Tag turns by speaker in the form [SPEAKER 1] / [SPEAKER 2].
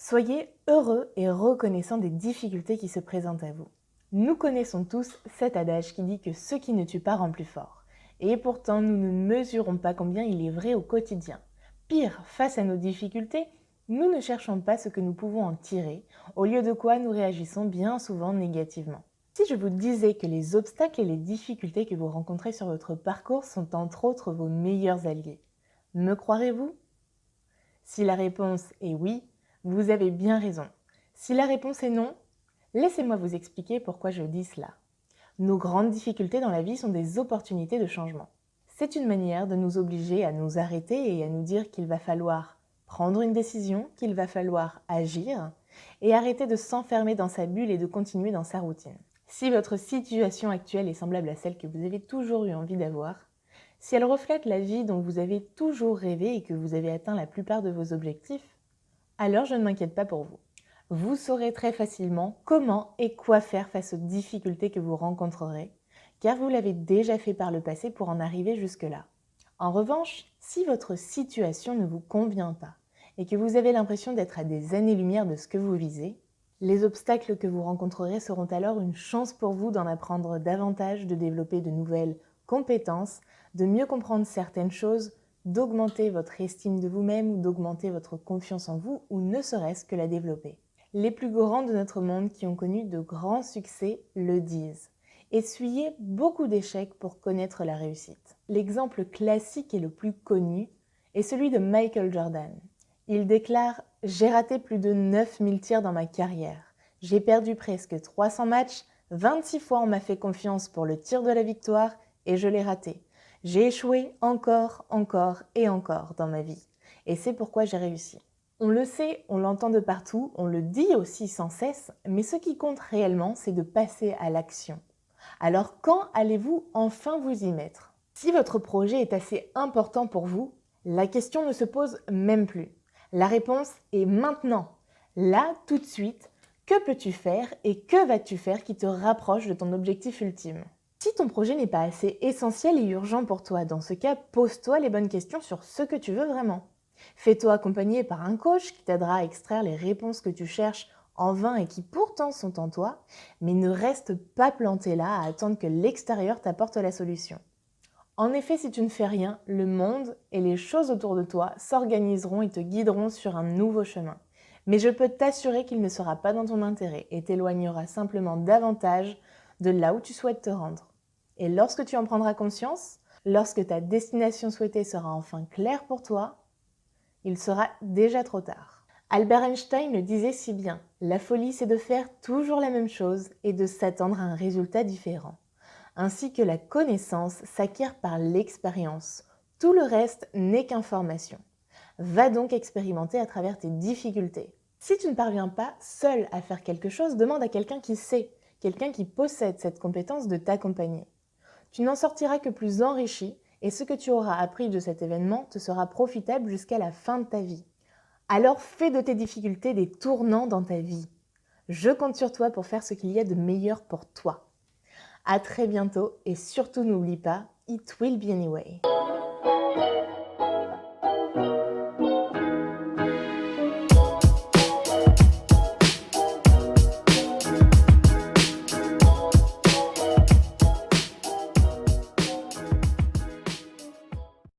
[SPEAKER 1] Soyez heureux et reconnaissant des difficultés qui se présentent à vous. Nous connaissons tous cet adage qui dit que ce qui ne tue pas rend plus fort. Et pourtant, nous ne mesurons pas combien il est vrai au quotidien. Pire, face à nos difficultés, nous ne cherchons pas ce que nous pouvons en tirer, au lieu de quoi nous réagissons bien souvent négativement. Si je vous disais que les obstacles et les difficultés que vous rencontrez sur votre parcours sont entre autres vos meilleurs alliés, me croirez-vous? Si la réponse est oui, vous avez bien raison. Si la réponse est non, laissez-moi vous expliquer pourquoi je dis cela. Nos grandes difficultés dans la vie sont des opportunités de changement. C'est une manière de nous obliger à nous arrêter et à nous dire qu'il va falloir prendre une décision, qu'il va falloir agir et arrêter de s'enfermer dans sa bulle et de continuer dans sa routine. Si votre situation actuelle est semblable à celle que vous avez toujours eu envie d'avoir, si elle reflète la vie dont vous avez toujours rêvé et que vous avez atteint la plupart de vos objectifs, alors je ne m'inquiète pas pour vous. Vous saurez très facilement comment et quoi faire face aux difficultés que vous rencontrerez, car vous l'avez déjà fait par le passé pour en arriver jusque-là. En revanche, si votre situation ne vous convient pas et que vous avez l'impression d'être à des années-lumière de ce que vous visez, les obstacles que vous rencontrerez seront alors une chance pour vous d'en apprendre davantage, de développer de nouvelles compétences, de mieux comprendre certaines choses, d'augmenter votre estime de vous-même ou d'augmenter votre confiance en vous ou ne serait-ce que la développer. Les plus grands de notre monde qui ont connu de grands succès le disent. Essuyez beaucoup d'échecs pour connaître la réussite. L'exemple classique et le plus connu est celui de Michael Jordan. Il déclare « J'ai raté plus de 9000 tirs dans ma carrière. J'ai perdu presque 300 matchs, 26 fois on m'a fait confiance pour le tir de la victoire et je l'ai raté. J'ai échoué encore et encore dans ma vie. Et c'est pourquoi j'ai réussi. » On le sait, on l'entend de partout, on le dit aussi sans cesse, mais ce qui compte réellement, c'est de passer à l'action. Alors quand allez-vous enfin vous y mettre? Si votre projet est assez important pour vous, la question ne se pose même plus. La réponse est maintenant. Là, tout de suite, que peux-tu faire et que vas-tu faire qui te rapproche de ton objectif ultime? Si ton projet n'est pas assez essentiel et urgent pour toi, dans ce cas, pose-toi les bonnes questions sur ce que tu veux vraiment. Fais-toi accompagner par un coach qui t'aidera à extraire les réponses que tu cherches en vain et qui pourtant sont en toi, mais ne reste pas planté là à attendre que l'extérieur t'apporte la solution. En effet, si tu ne fais rien, le monde et les choses autour de toi s'organiseront et te guideront sur un nouveau chemin. Mais je peux t'assurer qu'il ne sera pas dans ton intérêt et t'éloignera simplement davantage de là où tu souhaites te rendre. Et lorsque tu en prendras conscience, lorsque ta destination souhaitée sera enfin claire pour toi, il sera déjà trop tard. Albert Einstein le disait si bien, la folie c'est de faire toujours la même chose et de s'attendre à un résultat différent. Ainsi que la connaissance s'acquiert par l'expérience. Tout le reste n'est qu'information. Va donc expérimenter à travers tes difficultés. Si tu ne parviens pas seul à faire quelque chose, demande à quelqu'un qui sait, quelqu'un qui possède cette compétence de t'accompagner. Tu n'en sortiras que plus enrichi et ce que tu auras appris de cet événement te sera profitable jusqu'à la fin de ta vie. Alors fais de tes difficultés des tournants dans ta vie. Je compte sur toi pour faire ce qu'il y a de meilleur pour toi. À très bientôt et surtout n'oublie pas, it will be anyway.